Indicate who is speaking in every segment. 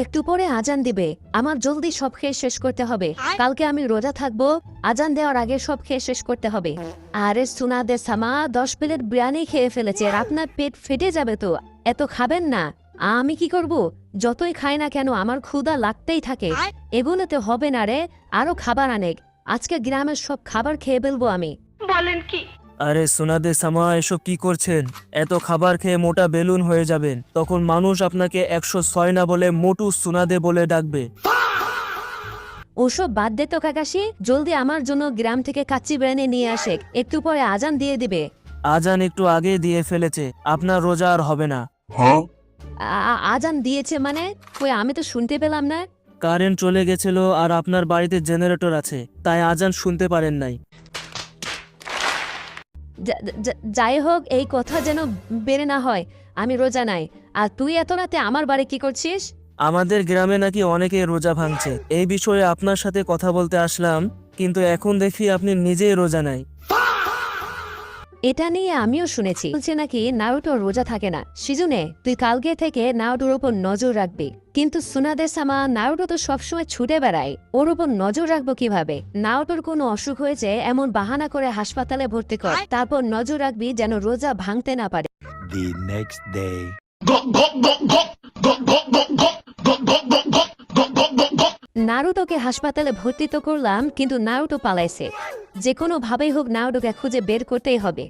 Speaker 1: একটু পরে আজান দিবে, আমার জলদি সব খেয়ে শেষ করতে হবে। কালকে আমি রোজা থাকবো, আজান দেওয়ার আগে সব খেয়ে শেষ করতে হবে। আরে সুনাদে সামা 10 প্লেট বিরিয়ানি খেয়ে ফেলেছে, আর আপনার পেট ফেটে যাবে তো। এত খাবেন না। আমি কি করব? যতই খাই না কেন আমার ক্ষুধা লাগতেই থাকে। এগুলোতে হবে না রে, আরো খাবার আনেক। আজকে গ্রামের সব খাবার খেয়ে ফেলবো আমি।
Speaker 2: বলেন কি?
Speaker 3: আরে সোনাদে সামা, এসব কি করছেন? এত খাবার খেয়ে মোটা বেলুন হয়ে যাবেন, তখন মানুষ আপনাকে 106 না বলে মোটু সোনাদে বলে ডাকবে।
Speaker 1: ওসব বাদ দে তো কাকাশি, জলদি আমার জন্য গ্রাম থেকে কাচ্চি বিরিয়ানি নিয়ে আসে, একটু পরে আজান দিয়ে দিবে।
Speaker 3: আজান একটু আগে দিয়ে ফেলেছে, আপনার রোজা আর হবে না।
Speaker 1: আজান দিয়েছে মানে? কই, আমি তো শুনতে পেলাম না।
Speaker 3: কারেন্ট চলে গেছিল আর আপনার বাড়িতে জেনারেটর আছে, তাই আজান শুনতে পারেন নাই।
Speaker 1: যাই হোক, এই কথা যেন বেড়ে না হয়। আমি রোজা নাই। আর তুই এত রাতে আমার বাড়ি কি করছিস?
Speaker 3: আমাদের গ্রামে নাকি অনেকে রোজা ভাঙছে, এই বিষয়ে আপনার সাথে কথা বলতে আসলাম, কিন্তু এখন দেখি আপনি নিজেই রোজা নাই।
Speaker 1: এটা নিয়ে আমিও শুনেছি, বলছে নাকি নারুটো রোজা থাকে না। সিজুনে, তুই কালকে থেকে নারুটোর উপর নজর রাখবি। কিন্তু সুনাদে সামা, নারুটো তো সবসময় ছুটে বেড়ায়, ওর উপর নজর রাখবো কিভাবে? নারুটোর কোনো অসুখ হয়েছে এমন বাহানা করে হাসপাতালে ভর্তি কর, তারপর নজর রাখবি যেন রোজা ভাঙতে না পারে।
Speaker 4: The next day.
Speaker 1: নারুটোকে হাসপাতালে ভর্তি তো করলাম, কিন্তু নারুটো পালাইছে। যে কোনো ভাবেই হোক নারুটোকে খুঁজে বের করতেই হবে।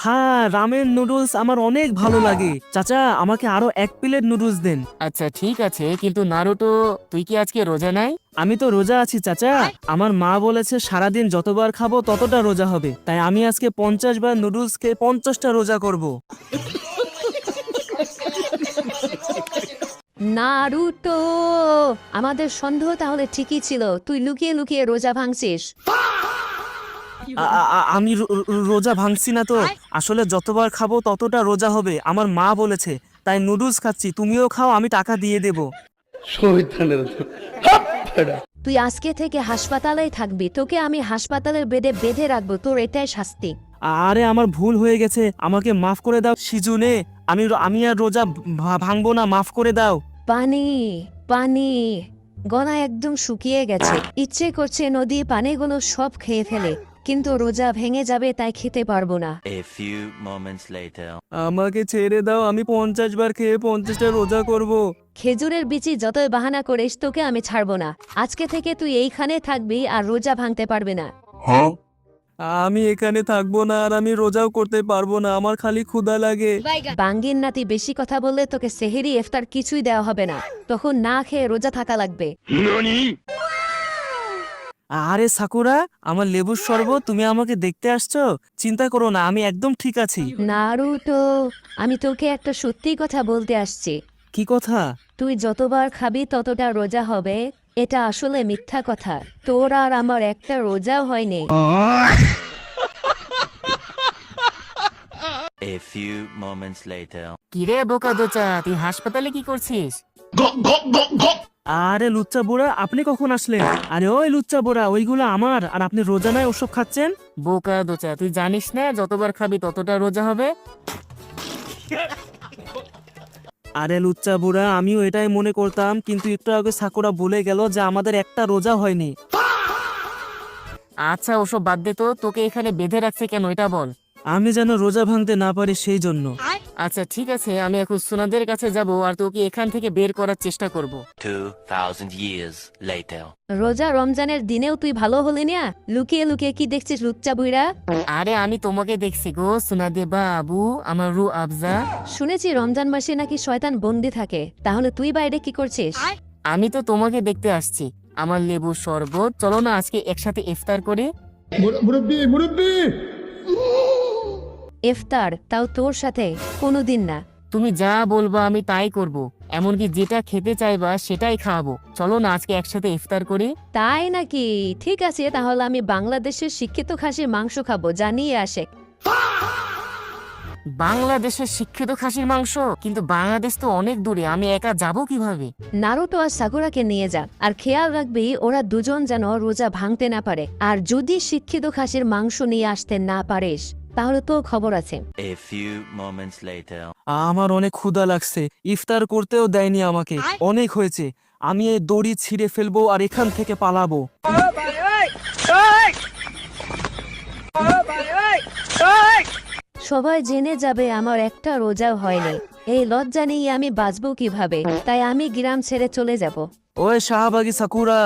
Speaker 3: হ্যাঁ, রামেন নুডলস আমার অনেক ভালো লাগে। চাচা, আমাকে আরো 1 প্লেট নুডলস দেন।
Speaker 5: আচ্ছা ঠিক আছে, কিন্তু নারুটো তুই কি আজকে রোজা নাই?
Speaker 3: আমি তো রোজা আছি চাচা। আমার মা বলেছে সারাদিন যতবার খাবো ততটা রোজা হবে, তাই আমি আজকে 50 বার নুডলস খেয়ে 50টা রোজা করব।
Speaker 1: নারুটো, আমাদের সন্দেহ তাহলে ঠিকই ছিল, তুই লুকিয়ে লুকিয়ে রোজা ভাঙছিস।
Speaker 3: আমি রোজা ভাঙছি না তো, আসলে যতবার খাবো ততটা রোজা হবে, আমার মা বলেছে, তাই নুডলস খাচ্ছি। তুমিও খাও, আমি টাকা দিয়ে দেব।
Speaker 1: তুই আজকে থেকে হাসপাতালেই থাকবি, তোকে আমি হাসপাতালের বেডে বেঁধে রাখবো, তোর এটাই শাস্তি।
Speaker 3: আরে আমার ভুল হয়ে গেছে, আমাকে মাফ করে দাও সিজুনে। আমি আর রোজা ভাঙবো না, মাফ করে দাও।
Speaker 1: পানি, পানি। গলা একদম শুকিয়ে গেছে, ইচ্ছে করছে নদী পানিগুলো সব খেয়ে ফেলে, কিন্তু রোজা ভেঙে যাবে তাই খেতে পারবো না।
Speaker 4: A few moments later.
Speaker 3: আমাকে ছেড়ে দাও, আমি 50 বার খেয়ে 50টা রোজা করব।
Speaker 1: খেজুরের বিচি যতই বাহানা করিস, তোকে আমি ছাড়বো না। আজকে থেকে তুই এইখানে থাকবি আর রোজা ভাঙতে পারবি না।
Speaker 3: আমি এখানে থাকবো না, আর আমি রোজাও করতে পারবো না, আমার খালি ক্ষুধা লাগে।
Speaker 1: বাঙ্গির নাতি, বেশি কথা বললে তোকে সেহেরি ইফতার কিছুই দেওয়া হবে না, তখন না খেয়ে রোজা থাকা লাগবে।
Speaker 3: আরে সাকুরা, আমার লেবুর শরবত, তুমি আমাকে দেখতে আসছো? চিন্তা করো না, আমি একদম ঠিক আছি।
Speaker 1: নারুটো, আমি তোকে একটা সত্যি কথা বলতে আসছি।
Speaker 3: কি কথা?
Speaker 1: তুই যতবার খাবি ততটা রোজা হবে, এটা আসলে মিথ্যা কথা। তোর আর আমার একটা রোজাও হয়নি।
Speaker 4: A few moments later.
Speaker 5: কিরে বোকা দোচা, তুই হাসপাতালে কি করছিস?
Speaker 3: আরে লুচ্চা বুড়া, আপনি কখন আসলেন? আরে ওই লুচ্চা বুড়া, ওইগুলো আমার, আর আপনি রোজা নাই ওসব খাচ্ছেন?
Speaker 5: বোকা দোচা, তুই জানিস না যতবার খাবি ততটা রোজা হবে?
Speaker 3: আরে লুচ্চা বুড়া, আমিও এটাই মনে করতাম, কিন্তু একটু আগে সাকুরা বলে গেল যে আমাদের একটা রোজা হয়নি।
Speaker 5: আচ্ছা ওসব বাদ দে তো, তোকে এখানে বেঁধে রাখছে কেন এটা বল।
Speaker 3: আমি যেন রোজা ভাঙতে না পারি সেই জন্য।
Speaker 5: আচ্ছা ঠিক আছে, আমি এখন সুনাদের কাছে যাব আর তোকে এখান থেকে বের করার চেষ্টা করব।
Speaker 4: 2000 years later.
Speaker 1: রোজা রমজানের দিনেও তুই ভালো হলি না? লুকিয়ে লুকিয়ে কি দেখছিস লুচ্চা বুইরা?
Speaker 5: আরে আমি তোমাকে দেখছি গো সুনাদে বাবু, আমার রু আফজা।
Speaker 1: শুনেছি রমজান মাসে নাকি শয়তান বন্দি থাকে, তাহলে তুই বাইরে কি করছিস?
Speaker 5: আমি তো তোমাকে দেখতে আসছি, আমার লেবু শরবত। চলো না আজকে একসাথে ইফতার করি।
Speaker 1: ইফতার, তাও তোর সাথে? কোনোদিন না।
Speaker 5: তুমি যা বলবা আমি তাই করব, এমনকি যেটা খেতে চাইবা সেটাই খাওয়াবো। চলো না আজকে একসাথে ইফতার করি।
Speaker 1: তাই নাকি? ঠিক আছে, তাহলে আমি বাংলাদেশের শিক্ষিত খাসির মাংস খাবো, জানিয়ে আসে।
Speaker 5: বাংলাদেশের শিক্ষিত খাসির মাংস? কিন্তু বাংলাদেশ তো অনেক দূরে, আমি একা যাব কিভাবে?
Speaker 1: নারুটো আর সাকুরাকে নিয়ে যা, আর খেয়াল রাখবি ওরা দুজন যেন রোজা ভাঙতে না পারে। আর যদি শিক্ষিত খাসির মাংস নিয়ে আসতে না পারিস, তাহলে তো খবর আছে।
Speaker 4: A few moments later.
Speaker 3: আমার অনেক ক্ষুধা লাগছে, ইফতার করতেও দেয়নি আমাকে। অনেক হয়েছে, আমি এই দড়ি ছিঁড়ে ফেলবো আর এখান থেকে পালাবো।
Speaker 1: সবাই জেনে যাবে আমার একটা রোজাও হয়নি। এই লজ্জা নিয়ে আমি বাঁচবো কিভাবে? তাই আমি গ্রাম ছেড়ে চলে যাব।
Speaker 3: ওই শাহবাগী সাকুরা,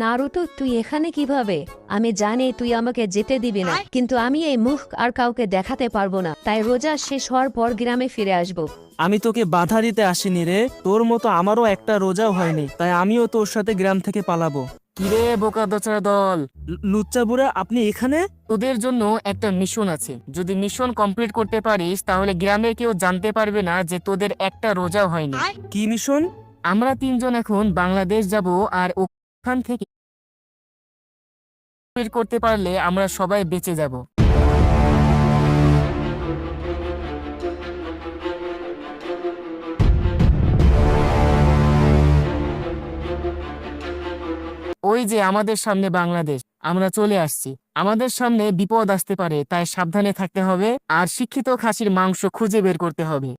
Speaker 1: নারুতো, তুই এখানে কিভাবে? আমি জানি তুই আমাকে যেতে দিবি না, কিন্তু আমি এই মুখ আর কাউকে দেখাতে পারবো না। তাই রোজা শেষ হওয়ার পর গ্রামে ফিরে আসবো।
Speaker 3: আমি তোকে বাধা দিতে আসিনি রে, তোর মতো আমারও একটা রোজাও হয়নি, তাই আমিও তোর সাথে গ্রাম থেকে পালাবো।
Speaker 5: কিরে বোকা দোচরা দল,
Speaker 3: লুচ্চা বুড়া, আপনি এখানে?
Speaker 5: তোদের জন্য একটা মিশন আছে। যদি মিশন কমপ্লিট করতে পারিস তাহলে গ্রামে কেউ জানতে পারবে না যে তোদের একটা রোজাও হয়নি।
Speaker 3: কি মিশন?
Speaker 5: আমরা তিনজন এখন বাংলাদেশ যাব, আর ওখান থেকে বের করতে পারলে আমরা সবাই বেঁচে যাব। ওই যে আমাদের সামনে বাংলাদেশ, আমরা চলে আসছি। আমাদের সামনে বিপদ আসতে পারে, তাই সাবধানে থাকতে হবে আর শিক্ষিত খাসির মাংস খুঁজে বের করতে হবে।